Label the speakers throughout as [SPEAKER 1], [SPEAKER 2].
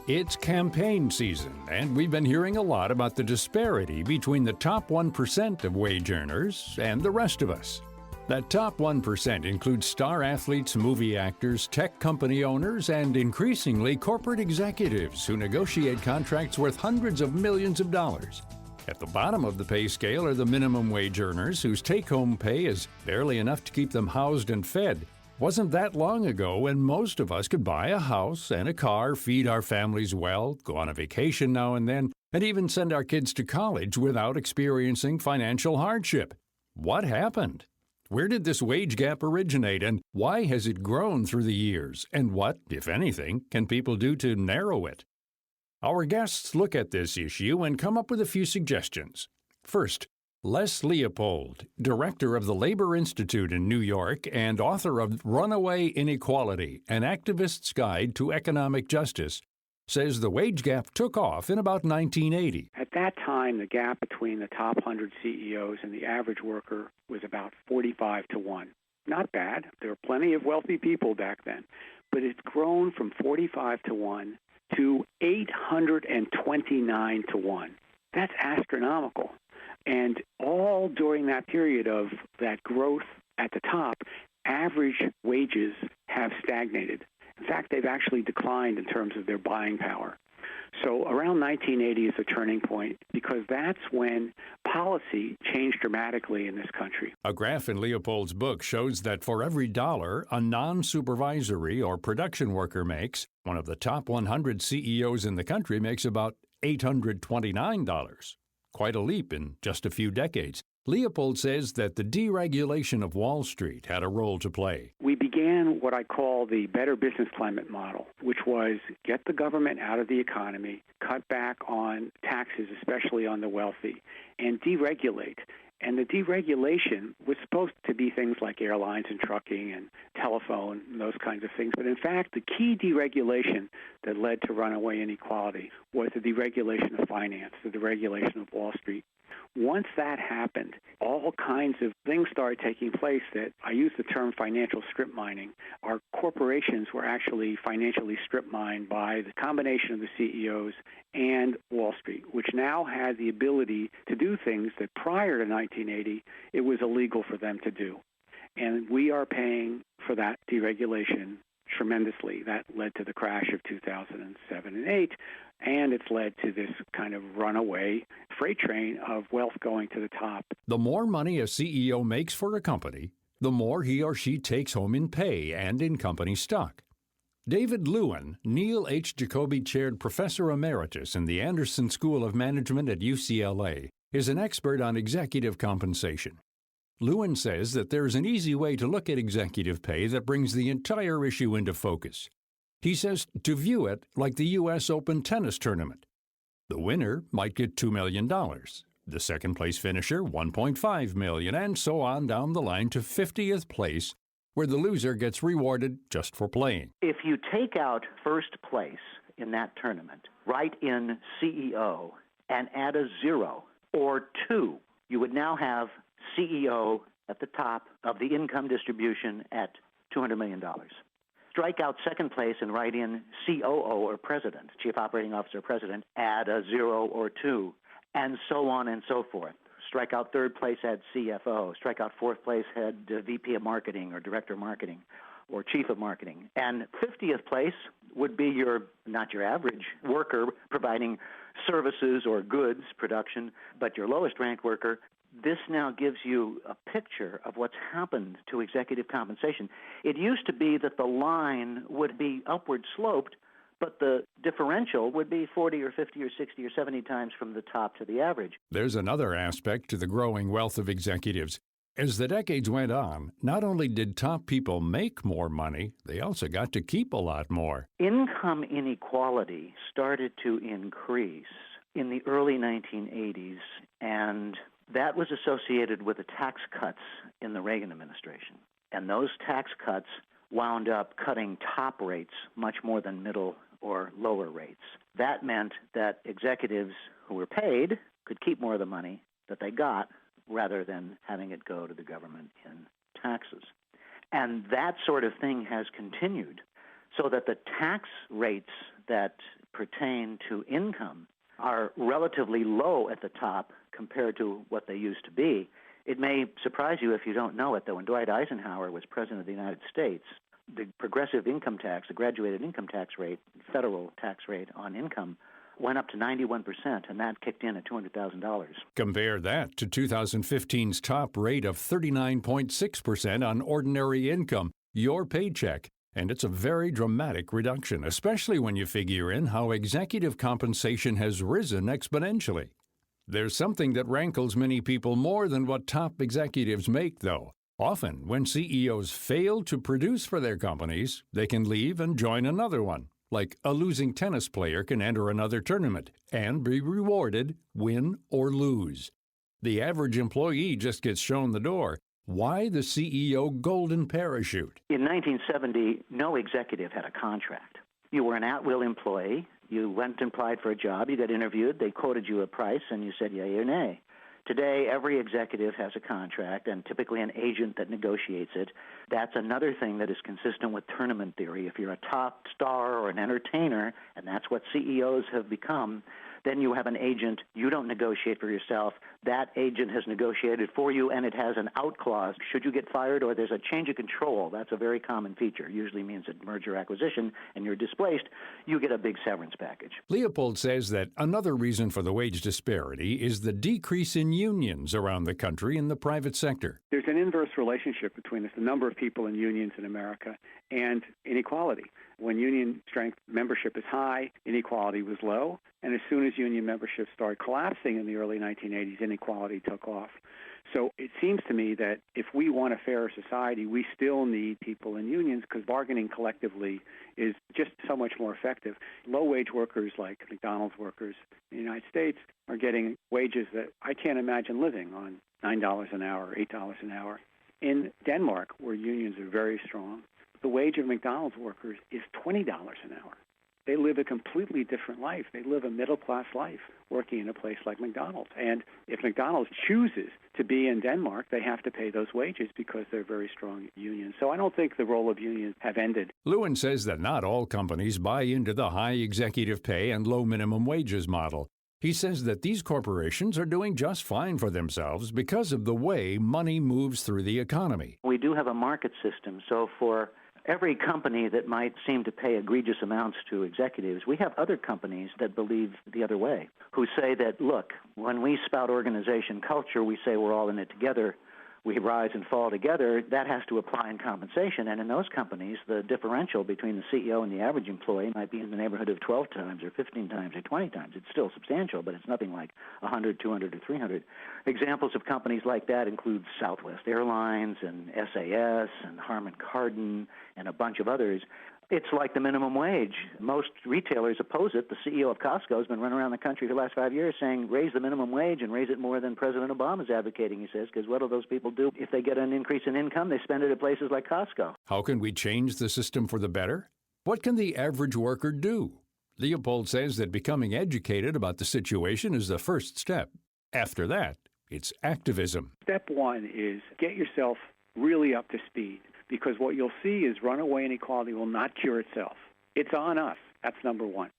[SPEAKER 1] It's campaign season, and we've been hearing a lot about the disparity between the top 1% of wage earners and the rest of us. That top 1% includes star athletes, movie actors, tech company owners, and increasingly corporate executives who negotiate contracts worth hundreds of millions of dollars. At the bottom of the pay scale are the minimum wage earners whose take-home pay is barely enough to keep them housed and fed. Wasn't that long ago when most of us could buy a house and a car, feed our families well, go on a vacation now and then, and even send our kids to college without experiencing financial hardship? What happened? Where did this wage gap originate, and why has it grown through the years? And what, if anything, can people do to narrow it? Our guests look at this issue and come up with a few suggestions. First, Les Leopold, director of the Labor Institute in New York and author of Runaway Inequality, An Activist's Guide to Economic Justice, says the wage gap took off in about 1980.
[SPEAKER 2] At that time, the gap between the top 100 CEOs and the average worker was about 45 to 1. Not bad. There were plenty of wealthy people back then. But it's grown from 45 to 1 to 829 to 1. That's astronomical. And all during that period of that growth at the top, average wages have stagnated. In fact, they've actually declined in terms of their buying power. So around 1980 is a turning point because that's when policy changed dramatically in this country.
[SPEAKER 1] A graph in Leopold's book shows that for every dollar a non-supervisory or production worker makes, one of the top 100 CEOs in the country makes about $829. Quite a leap in just a few decades. Leopold says that the deregulation of Wall Street had a role to play.
[SPEAKER 2] We began what I call the better business climate model, which was get the government out of the economy, cut back on taxes, especially on the wealthy, and deregulate. And the deregulation was supposed to be things like airlines and trucking and telephone and those kinds of things. But in fact, the key deregulation that led to runaway inequality was the deregulation of finance, the deregulation of Wall Street. Once that happened, all kinds of things started taking place that I use the term financial strip mining. Our corporations were actually financially strip mined by the combination of the CEOs and Wall Street, which now had the ability to do things that prior to 1980, it was illegal for them to do. And we are paying for that deregulation tremendously. That led to the crash of 2007 and 8, and it's led to this kind of runaway freight train of wealth going to the top.
[SPEAKER 1] The more money a CEO makes for a company, the more he or she takes home in pay and in company stock. David Lewin, Neil H. Jacoby-chaired professor emeritus in the Anderson School of Management at UCLA, is an expert on executive compensation. Lewin says that there is an easy way to look at executive pay that brings the entire issue into focus. He says to view it like the U.S. Open tennis tournament. The winner might get $2 million, the second-place finisher $1.5 million, and so on down the line to 50th place, where the loser gets rewarded just for playing.
[SPEAKER 3] If you take out first place in that tournament, write in CEO, and add a 0 or 2, you would now have CEO at the top of the income distribution at $200 million. Strike out second place and write in COO or president, chief operating officer, president, add a 0 or 2, and so on and so forth. Strike out third place, add CFO. Strike out fourth place, add VP of marketing or director of marketing or chief of marketing. And 50th place would be not your average worker providing services or goods production, but your lowest ranked worker. This now gives you a picture of what's happened to executive compensation. It used to be that the line would be upward sloped, but the differential would be 40 or 50 or 60 or 70 times from the top to the average.
[SPEAKER 1] There's another aspect to the growing wealth of executives. As the decades went on, not only did top people make more money, they also got to keep a lot more.
[SPEAKER 3] Income inequality started to increase in the early 1980s, and that was associated with the tax cuts in the Reagan administration. And those tax cuts wound up cutting top rates much more than middle or lower rates. That meant that executives who were paid could keep more of the money that they got rather than having it go to the government in taxes. And that sort of thing has continued, so that the tax rates that pertain to income are relatively low at the top compared to what they used to be. It may surprise you if you don't know it, that when Dwight Eisenhower was president of the United States, the progressive income tax, the graduated income tax rate, federal tax rate on income, went up to 91%, and that kicked in at $200,000.
[SPEAKER 1] Compare that to 2015's top rate of 39.6% on ordinary income, your paycheck. And it's a very dramatic reduction, especially when you figure in how executive compensation has risen exponentially. There's something that rankles many people more than what top executives make, though. Often, when CEOs fail to produce for their companies, they can leave and join another one. Like a losing tennis player can enter another tournament and be rewarded, win or lose. The average employee just gets shown the door. Why the CEO golden parachute?
[SPEAKER 3] In 1970, no executive had a contract. You were an at-will employee. You went and applied for a job. You got interviewed. They quoted you a price, and you said yay or nay. Today, every executive has a contract, and typically an agent that negotiates it. That's another thing that is consistent with tournament theory. If you're a top star or an entertainer, and that's what CEOs have become, then you have an agent. You don't negotiate for yourself. That agent has negotiated for you, and it has an out clause. Should you get fired or there's a change of control, that's a very common feature. Usually means a merger acquisition, and you're displaced, you get a big severance package.
[SPEAKER 1] Leopold says that another reason for the wage disparity is the decrease in unions around the country in the private sector.
[SPEAKER 2] There's an inverse relationship between the number of people in unions in America and inequality. When union strength membership is high, inequality was low. And as soon as union membership started collapsing in the early 1980s, inequality took off. So it seems to me that if we want a fairer society, we still need people in unions because bargaining collectively is just so much more effective. Low-wage workers like McDonald's workers in the United States are getting wages that I can't imagine living on $9 an hour, $8 an hour. In Denmark, where unions are very strong, the wage of McDonald's workers is $20 an hour. They live a completely different life. They live a middle-class life working in a place like McDonald's. And if McDonald's chooses to be in Denmark, they have to pay those wages because they're very strong unions. So I don't think the role of unions have ended.
[SPEAKER 1] Lewin says that not all companies buy into the high executive pay and low minimum wages model. He says that these corporations are doing just fine for themselves because of the way money moves through the economy.
[SPEAKER 3] We do have a market system, so for every company that might seem to pay egregious amounts to executives, we have other companies that believe the other way, who say that, look, when we spout organization culture, we say we're all in it together, we rise and fall together, that has to apply in compensation. And in those companies, the differential between the CEO and the average employee might be in the neighborhood of 12 times or 15 times or 20 times. It's still substantial, but it's nothing like 100, 200, or 300. Examples of companies like that include Southwest Airlines and SAS and Harman Kardon and a bunch of others. It's like the minimum wage. Most retailers oppose it. The CEO of Costco has been running around the country for the last 5 years saying, raise the minimum wage and raise it more than President Obama is advocating, he says, because what do those people do? If they get an increase in income, they spend it at places like Costco.
[SPEAKER 1] How can we change the system for the better? What can the average worker do? Leopold says that becoming educated about the situation is the first step. After that, it's activism.
[SPEAKER 2] Step one is get yourself really up to speed. Because what you'll see is runaway inequality will not cure itself. It's on us. That's number one.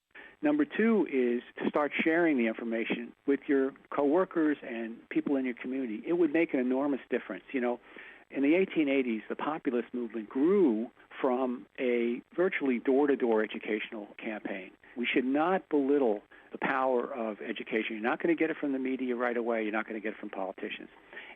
[SPEAKER 2] Number two is to start sharing the information with your coworkers and people in your community. It would make an enormous difference. You know, in the 1880s, the populist movement grew from a virtually door-to-door educational campaign. We should not belittle the power of education. You're not going to get it from the media right away. You're not going to get it from politicians.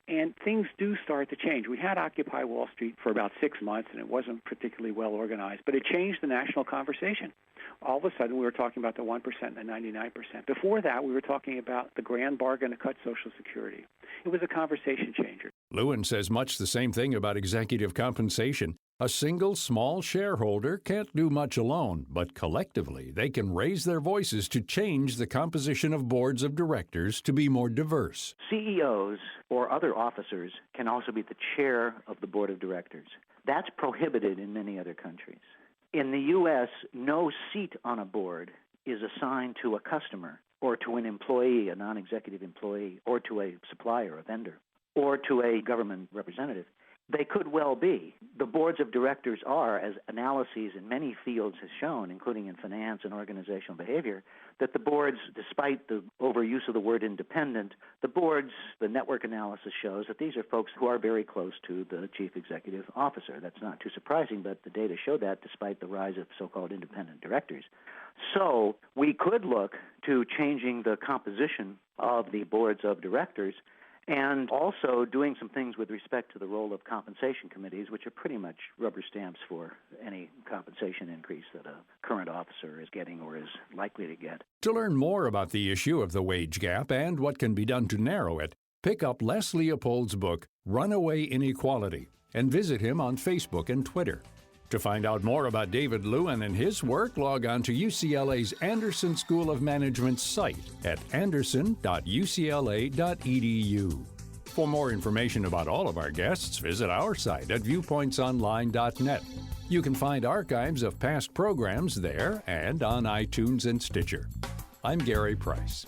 [SPEAKER 2] And things do start to change. We had Occupy Wall Street for about 6 months, and it wasn't particularly well organized, but it changed the national conversation. All of a sudden, we were talking about the 1% and the 99%. Before that, we were talking about the grand bargain to cut Social Security. It was a conversation changer.
[SPEAKER 1] Lewin says much the same thing about executive compensation. A single small shareholder can't do much alone, but collectively they can raise their voices to change the composition of boards of directors to be more diverse.
[SPEAKER 3] CEOs or other officers can also be the chair of the board of directors. That's prohibited in many other countries. In the U.S., no seat on a board is assigned to a customer or to an employee, a non-executive employee, or to a supplier, a vendor, or to a government representative. They could well be. The boards of directors are, as analyses in many fields has shown, including in finance and organizational behavior, that the boards, despite the overuse of the word independent, the network analysis shows that these are folks who are very close to the chief executive officer. That's not too surprising, but the data show that despite the rise of so-called independent directors. So we could look to changing the composition of the boards of directors and also doing some things with respect to the role of compensation committees, which are pretty much rubber stamps for any compensation increase that a current officer is getting or is likely to get.
[SPEAKER 1] To learn more about the issue of the wage gap and what can be done to narrow it, pick up Les Leopold's book, Runaway Inequality, and visit him on Facebook and Twitter. To find out more about David Lewin and his work, log on to UCLA's Anderson School of Management's site at anderson.ucla.edu. For more information about all of our guests, visit our site at viewpointsonline.net. You can find archives of past programs there and on iTunes and Stitcher. I'm Gary Price.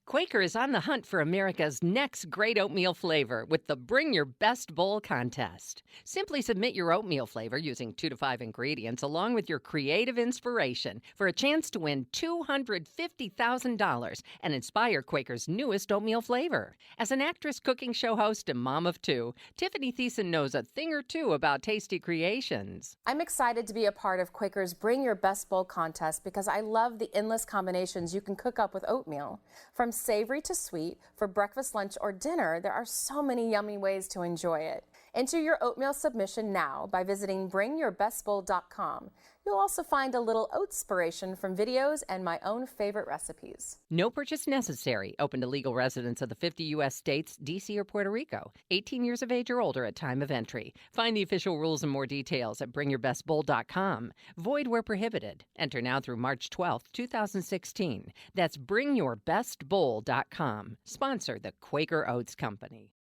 [SPEAKER 4] Quaker is on the hunt for America's next great oatmeal flavor with the Bring Your Best Bowl contest. Simply submit your oatmeal flavor using 2 to 5 ingredients along with your creative inspiration for a chance to win $250,000 and inspire Quaker's newest oatmeal flavor. As an actress, cooking show host, and mom of 2, Tiffany Thiessen knows a thing or two about tasty creations.
[SPEAKER 5] I'm excited to be a part of Quaker's Bring Your Best Bowl contest because I love the endless combinations you can cook up with oatmeal. From savory to sweet, for breakfast, lunch, or dinner, there are so many yummy ways to enjoy it. Enter your oatmeal submission now by visiting bringyourbestbowl.com. You'll also find a little oatspiration from videos and my own favorite recipes.
[SPEAKER 4] No purchase necessary. Open to legal residents of the 50 U.S. states, D.C. or Puerto Rico. 18 years of age or older at time of entry. Find the official rules and more details at bringyourbestbowl.com. Void where prohibited. Enter now through March 12, 2016. That's bringyourbestbowl.com. Sponsor the Quaker Oats Company.